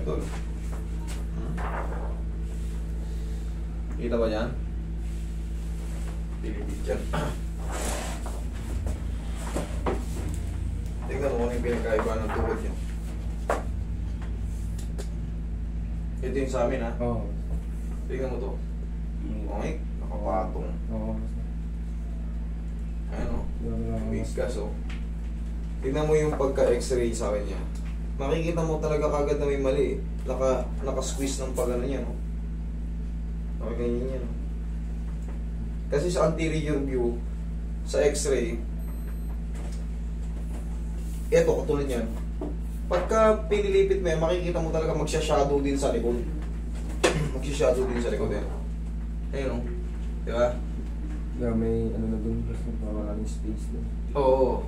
tol. Kita ba yan? Pilipit yan. Tingnan mo kung yung pinagkaiba ng tuhod yan. Ito yung sa amin ha. Oo. Tingnan mo to. Okay, nakapatong. Oo. Ayan o. Bigas o. Tingnan mo yung pagka-x-ray sa akin niya. Makikita mo talaga kagad na may mali eh. Naka-squeeze ng pag-ano niya no. Okay, ganyan yan. Kasi sa anterior view, sa x-ray, eto, katulad yan. Pagka pinilipit mo yan, makikita mo talaga magsha-shadow din sa likod. Magsha-shadow din sa likod yan. Ayun o. Diba? Yeah, may ano na dun, kasi maraming space dun. Oo.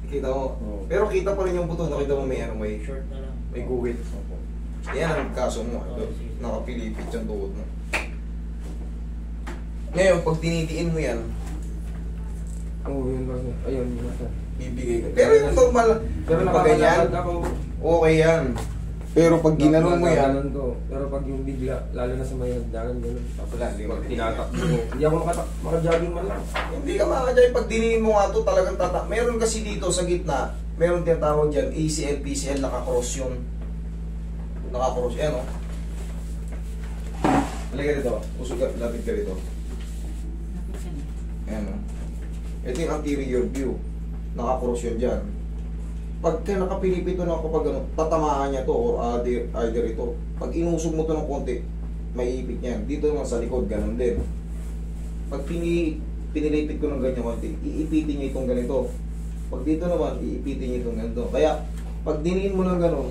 Kita mo. Oo. Pero kita pa rin yung buto. Nakita mo may ano, may Short na lang. may guhit. Opo. Yan ang kaso mo. Ito. Oo, sige. Nakapilipit yung tuhod mo. Ngayon, pag tinitiin mo yan, Oo, yun ba? Ayun, yun ba? bibigay ka. Pero yung normal, Pero pag ganyan, nakakalakad ako. okay yan. Pero pag ginanon mo yan, Ginanon ko. Pero pag yung bigla, lalo na sa may nagdagan, gano'n. wala, hindi mo Pag tinatakbo ko, hindi ako makajogging man lang. hindi ka makakadyan. Pag diniin mo nga to talagang tatak. Meron kasi dito sa gitna, meron tinatawag dyan, ACL, PCL, nakakross yun. Nakakross, yan o. Halika rito, usog ka, lapit ka rito. Ayan o. Ito yung anterior view. Nakakross yun dyan. Pagka nakapilipito na ako pag ano, tatamaan niya to or either ito. Pag inusog mo to ng konti, may ipit niyan. Dito naman sa likod, ganun din. Pag pinilipit ko ng ganyan konti, iipitin niya itong ganito. Pag dito naman, iipitin niya itong ganito. Kaya, pag diniin mo ng ganun,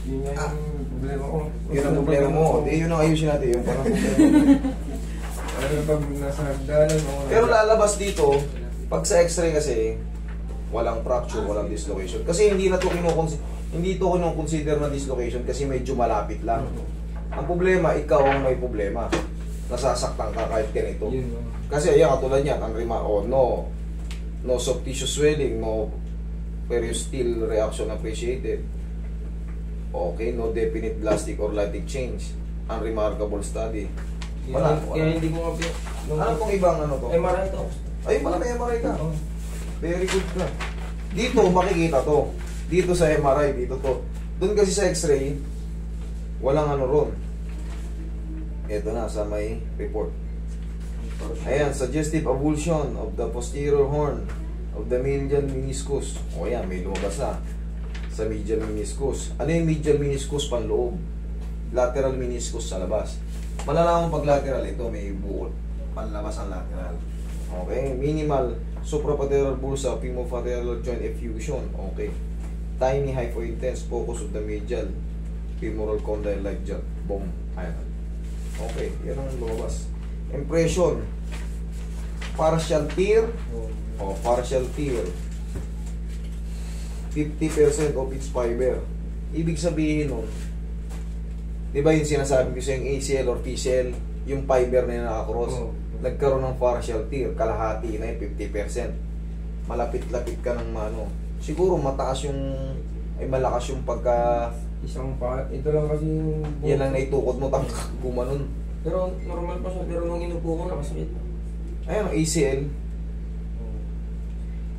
Yun nga yung problema ko. yun ang problema mo. Yun ang ayusin natin. Yung parang problema mo. Ano pag nasa hagdanan mo? Pero lalabas dito, pag sa x-ray kasi, walang fracture, walang dislocation. Kasi hindi na to kinukonsider na dislocation kasi medyo malapit lang. Ang problema, ikaw ang may problema. Nasasaktan ka kahit ganito. Yun. Kasi ayan, katulad yan, ang no soft tissue swelling, no periosteal reaction appreciated. Okay, no definite plastic or lighting change. Unremarkable study. Wala. Kaya hindi ko nga... Ano pong ibang ano to? MRI to. Ay, wala may MRI ka. Oo. Very good ka. Dito, makikita to. Dito sa MRI, dito to. Doon kasi sa x-ray, walang ano ron. Ito na, sa may report. Ayan, suggestive avulsion of the posterior horn of the medial meniscus. O ayan, may lumabas na. Sa medial meniscus. Ano yung medial meniscus? Panloob. Lateral meniscus sa labas. Malalaman pag lateral, ito may buol. Panlabas ang lateral. Okay, minimal suprapatellar bursa, femopatellar joint effusion. Okay. Tiny hypointense focus of the medial femoral condyle like joint. Boom. Ayan. Okay, yan ang lumabas. Impression. Partial tear. O, partial tear. 50% of its fiber. Ibig sabihin nun, di ba yung sinasabi ko sa yung ACL or PCL, yung fiber na yung nakakross, nagkaroon ng partial tear, kalahati na yung 50%. Malapit-lapit ka ng mano. Siguro mataas yung, ay malakas yung pagka... Isang pa, ito lang kasi yung... Yan lang naitukod mo, gumanon. Pero normal pa siya, pero nung inupo ko, nakasakit. Ayun, ACL.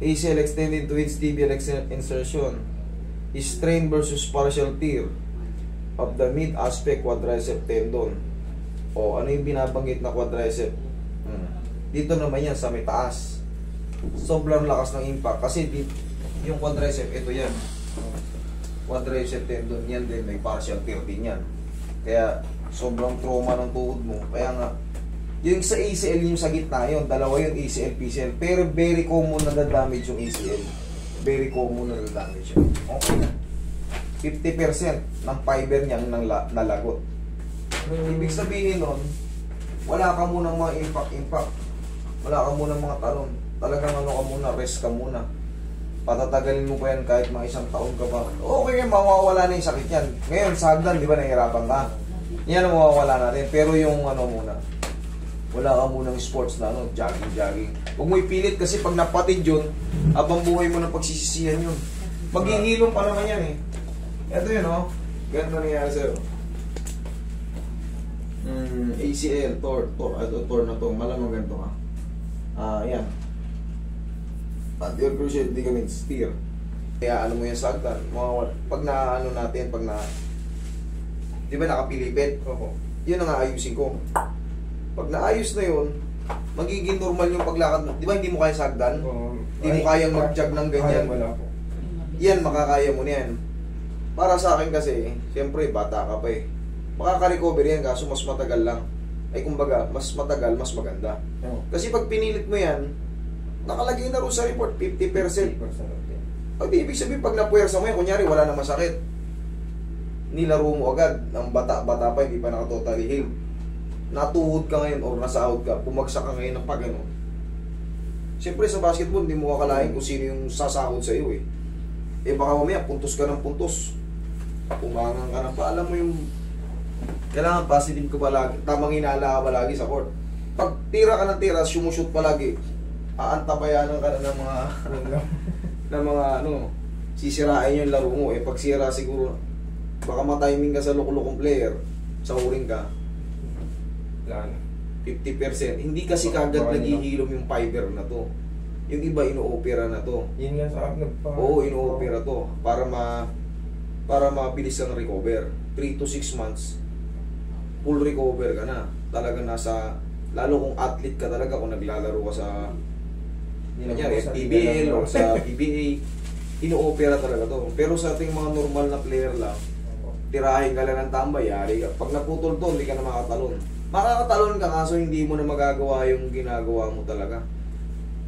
ACL extended to its tibial insertion. Strain versus partial tear of the mid-aspect quadricep tendon. O, ano yung binabanggit na quadricep? Dito naman yan, sa may taas. Sobrang lakas ng impact. Kasi yung quadricep, ito yan. Quadricep tendon, yan din. May partial tear din yan. Kaya, sobrang trauma ng tuhod mo. Kaya nga, yung sa ACL, yung sa gitna yun, dalawa yung ACL, PCL. Pero very common na na-damage yung ACL. Very common na na-damage yun. Okay na. 50% ng fiber niyang nalagot. Ibig sabihin nun, wala ka munang mga impact. Wala ka munang mga talon. Talagang ano ka muna, rest ka muna. Patatagalin mo pa yan kahit mga isang taon ka pa. Okay, mawawala na yung sakit yan. Ngayon, sa hagdan, di ba nahihirapan ka? Yan ang mawawala natin. Pero yung ano muna, wala ka munang sports na ano, jogging. Huwag mo ipilit kasi pag napatid yun, abang buhay mo na pagsisisihan yun. Maghihilom pa naman yan eh. Ito yun oh. Ganun na nangyari sa'yo. ACL, torn na to. Malamang ganito ka. Yan. Anterior cruciate ligaments, tear. Kaya ano mo yung sagdan. Pag na ano natin, pag na... Di ba nakapilipit? Opo. Yun ang aayusin ko. Pag naayos na yun, magiging normal yung paglakad mo. Di ba hindi mo kaya sagdan? Hindi mo kayang mag-jog ng ganyan. Wala po. Yan, makakaya mo na yan. Para sa akin kasi, siyempre, bata ka pa eh. Makaka-recover yan, kaso mas matagal lang. Ay kumbaga, mas matagal, mas maganda. Kasi pag pinilit mo yan, nakalagay na rin sa report, 50%. Pag ibig sabihin, pag napuwersa mo yan, kunyari, wala na masakit. Nilaro mo agad, ng bata-bata pa, hindi pa naka-totally healed. Natuhod ka ngayon, or nasahod ka, bumagsak ka ngayon ng pag-ano. Siyempre sa basketball, hindi mo kakalain kung sino yung sasahod sa iyo eh. Eh baka mamaya, puntos ka ng puntos. Pumangang ka ng pa, alam mo yung... Kailangan positive ka palagi, tamang hinala ka palagi sa court. Pag tira ka ng tira, sumushoot palagi, aantabayanan ka na ng mga... ng mga ano, sisirain yung laro mo. Eh pag sira siguro, baka matiming ka sa loko-lokong player, sahurin ka. 50%. Hindi kasi kagad naghihilom yung fiber na to. Yung iba ino-opera na to. Yun nga sa akin Oo, ino-opera to para mabilis ang recover. 3 to 6 months full recover ka na. Talaga nasa, lalo kung athlete ka talaga, kung naglalaro ka sa FPBL o sa PBA, ino-opera talaga to. Pero sa ating mga normal na player lang, tirahin ka lang ng tambay, yari ka. Pag naputol to, hindi ka na makatalon. Makakatalon ka kaso hindi mo na magagawa yung ginagawa mo talaga.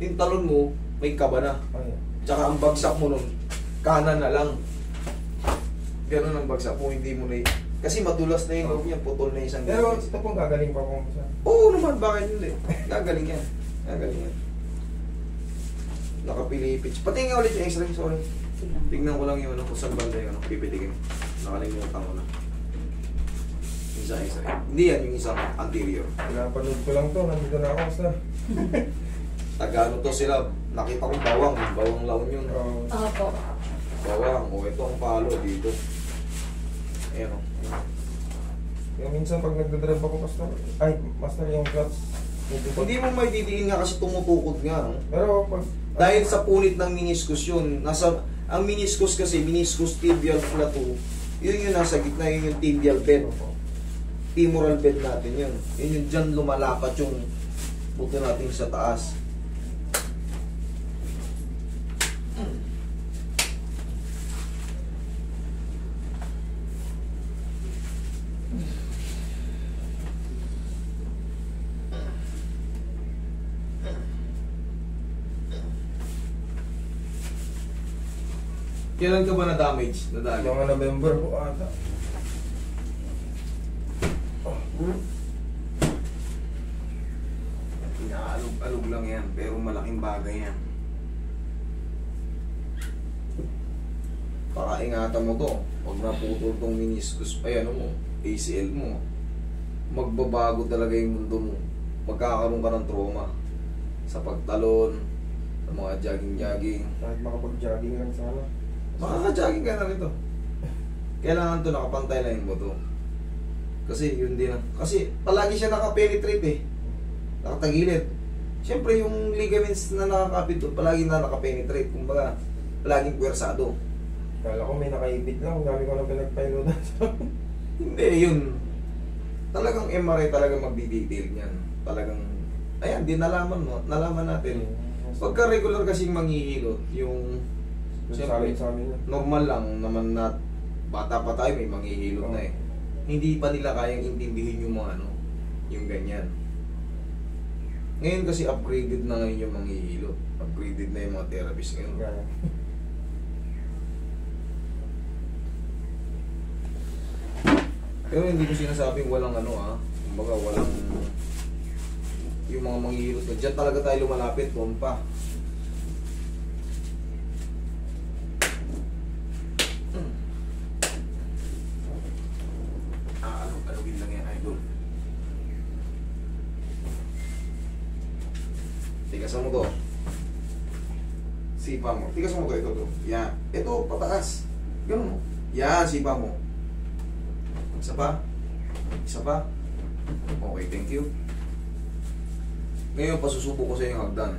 Yung talon mo, may kaba na. Tsaka ang bagsak mo nun, kanan na lang. Ganun ang bagsak mo, hindi mo na kasi madulas na yung loob niya, putol na isang pero ito pong gagaling pa po siya. Oo naman, bakit hindi? Gagaling yan. Gagaling yan. Nakapilipit. Pati nga ulit yung x-ray, sorry. Tignan ko lang yung ano, kung saan banda yung ano, pipitikin. Nakalimutan ko na. Isang x-ray. Hindi yan yung isang anterior. Pinapanood ko lang to, nandito na ako sa... Taga-ano to sila, nakita ko bawang laon yun. Opo. Bawang, o ito ang palo dito. Ayan o. Yung minsan pag nagdadrive ako, master yung clutch. Hindi mo may didiin nga kasi tumutukod nga. No? Pero pag... Dahil sa punit ng meniscus yun. Ang meniscus kasi, meniscus tibial plateau, yun yung nasa gitna, yun yung tibial bed. Femoral bed natin yun. Yun yung dyan lumalapat yung buto natin sa taas. Kailan ka ba na-damage? Nadali? Mga November po ata. Inaalog-alog lang yan, pero malaking bagay yan. Pakaingatan mo to. Pag naputol tong meniscus, ay ano mo, ACL mo, magbabago talaga yung mundo mo. Magkakaroon ka ng trauma. Sa pagtalon, sa mga jogging-jogging. Kahit makapag-jogging lang sana. Makaka-jogging ka na rito. Kailangan to nakapantay lang yung buto. Kasi yun din. Kasi palagi siya nakapenetrate eh. Nakatagilid. Siyempre yung ligaments na nakakapit doon, palagi na nakapenetrate. Kumbaga, palaging puwersado. Kala ko may nakaibit lang. Dami ko na pinagpailodan sa... Hindi, yun. Talagang MRI talagang magdi-detail niyan. Talagang, ayan, di nalaman mo. Nalaman natin. Pagka regular kasing manghihilot, yung... Siyempre, normal lang naman na bata pa tayo, may manghihilot na eh. Hindi pa nila kayang intindihin yung mga ano, yung ganyan. Ngayon kasi upgraded na ngayon yung manghihilot. Upgraded na yung mga therapist ngayon. Pero hindi ko sinasabing walang ano kumbaga walang yung mga manghihilot na dyan talaga tayo lumalapit, doon pa. Alugin lang yan, idol. Tigasan mo to. Sipa mo. Tigasan mo to, ito. Yan. Ito, pataas. Ganun mo. Yan, sipa mo. Isa pa. Isa pa. Okay, thank you. Ngayon, pasusubo ko sa yung hagdan.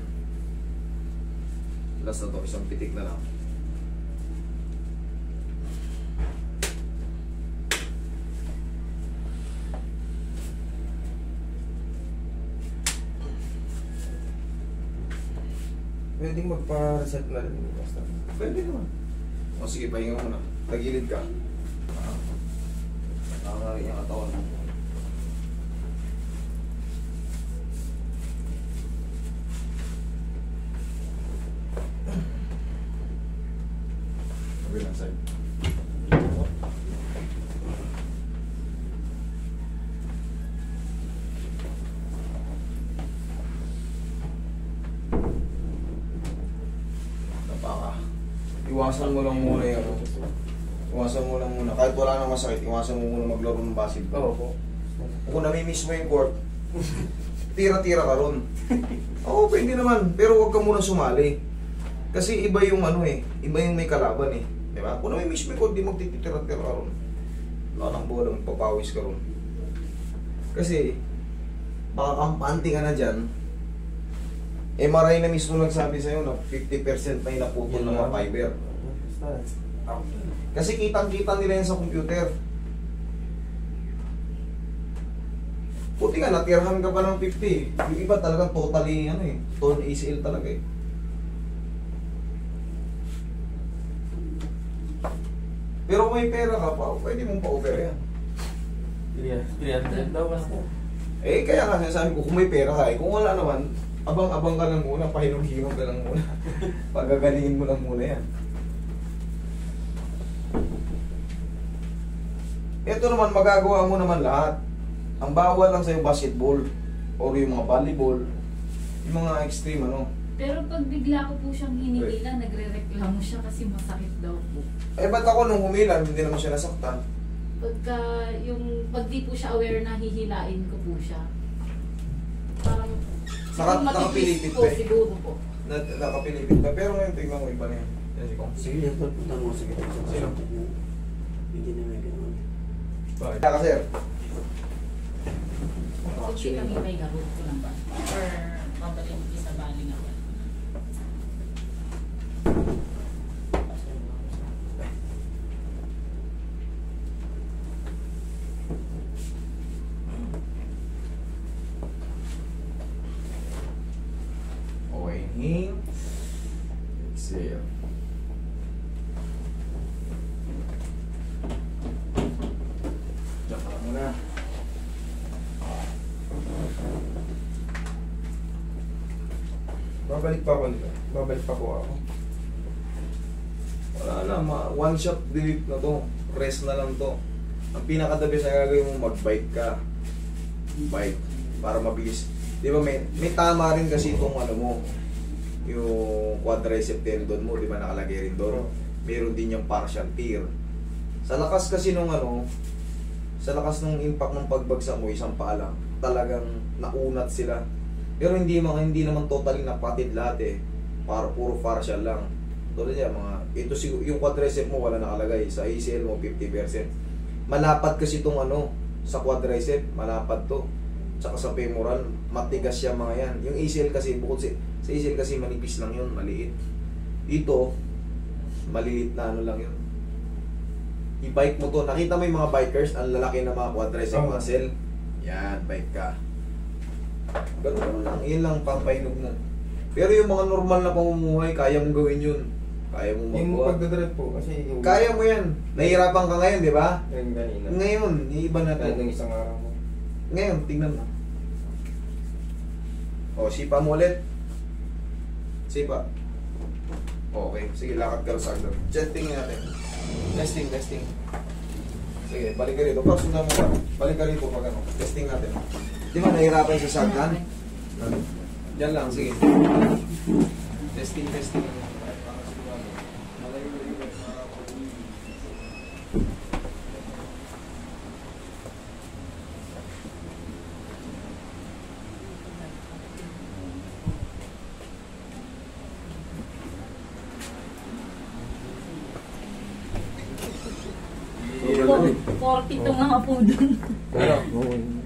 Last na to, isang pitik na lang. Pwedeng magpa-reset na rin, Master. Pwede naman. O sige, pahinga muna. Tagilid ka. Nakakarin yung katawan mo. Kabilang side. Napaka. Iwasan mo lang muna yung ano. Iwasan mo lang muna. Kahit wala nang masakit, iwasan mo muna maglaro ng basketball. Oo po. Kung namimiss mo yung court, tira-tira ka ron. Oo, pwede naman. Pero huwag ka muna sumali. Kasi iba yung ano eh. Iba yung may kalaban eh. Diba? Kung namimiss mo yung court, di magtitira-tira ka ron. Wala nang bola, magpapawis ka ron. Kasi, makakampante ka na dyan. MRI na mismo nagsabi sa'yo na 50% na inaputol ng mga fiber. Kasi kitang-kita nila yan sa computer. Puti nga, natirahan ka pa ng 50. Yung iba talagang totally, ano eh, torn ACL talaga eh. Pero kung may pera ka pa, pwede mong pa-over yan. 300 daw, Master. Eh, kaya nga sinasabi ko, kung may pera ka eh. Kung wala naman, abang-abang ka lang muna, pahinog-hinog ka lang muna. Pagagalingin mo lang muna yan. Ito naman, magagawa mo naman lahat. Ang bawal lang sa'yo basketball or yung mga volleyball, yung mga extreme ano. Pero pag bigla ko po siyang hinihila, nagre-reklamo siya kasi masakit daw po. Eh ba't ako nung humilan, hindi naman siya nasaktan? Pag di po siya aware na hihilain ko po siya. Parang Nakapilipit po, pa eh. siguro po. Nakapilipit pa. Pero ngayon, tingnan mo iba na yan. Yan si Kong. Sige, punta mo. Sige, Sino? hindi na may gano'n. Bakit? Kaya ka sir. Kasi kami may garot ko lang ba? Or pabalin ko sa baling ako. Okay, inhale. Exhale. Diyan ka lang muna. Babalik pa ako nito. Babalik pa po ako. Wala na, one shot delete na to. Rest na lang to. Ang pinaka-the best na gagawin mo, mag-bike ka. Bike. Para mabilis. Di ba may tama rin kasi itong ano mo, yung quadricep tendon mo, di ba nakalagay rin doon. Meron din yung partial tear. Sa lakas kasi nung ano, sa lakas ng impact ng pagbagsak mo, isang paa lang, talagang naunat sila. Pero hindi naman totally napatid lahat eh. Para puro partial lang. Tulad niya, ito yung quadricep mo wala nakalagay. Sa ACL mo 50%. Malapad kasi itong ano, sa quadricep, malapad to. Tsaka sa femoral, matigas siya mga yan. Yung ACL kasi, bukod sa ACL kasi manipis lang yun, maliit. Ito, malilit na ano lang yun. I-bike mo to. Nakita mo yung mga bikers, ang lalaki na mga quadricep muscle. Yan, bike ka. Ganun lang, yun lang pampahinog mo. Pero yung mga normal na pamumuhay, kaya mong gawin yun. Kaya mong Yung magawa. pagdadrive po, kasi yung... Kaya mo yan. Nahihirapan ka ngayon, di ba? Yung ganina. Ngayon, iba na Kahit to. nung isang araw mo. Ngayon, tingnan mo. O, sipa mo ulit. Sipa. Okay, sige, lakad ka sa agad. Testing natin. Testing. Sige, balik ka rito. Pag sundan mo ka, balik ka rito pag ano. Testing natin. Di ba nahihirapan sa sagdan? Diyan lang, sige. Testing. 40 to nga po dun. Ano?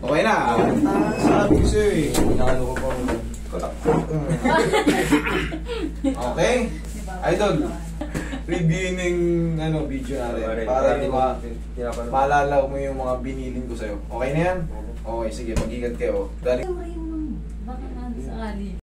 Okay na. Sabi ko sa'yo eh. Inaano ko pa ako. Okay? Idol, reviewin yung video natin para maalala mo yung mga binilin ko sa'yo. Okay na yan? Okay, sige, mag-ingat kayo. Dali. Baka nga sakali.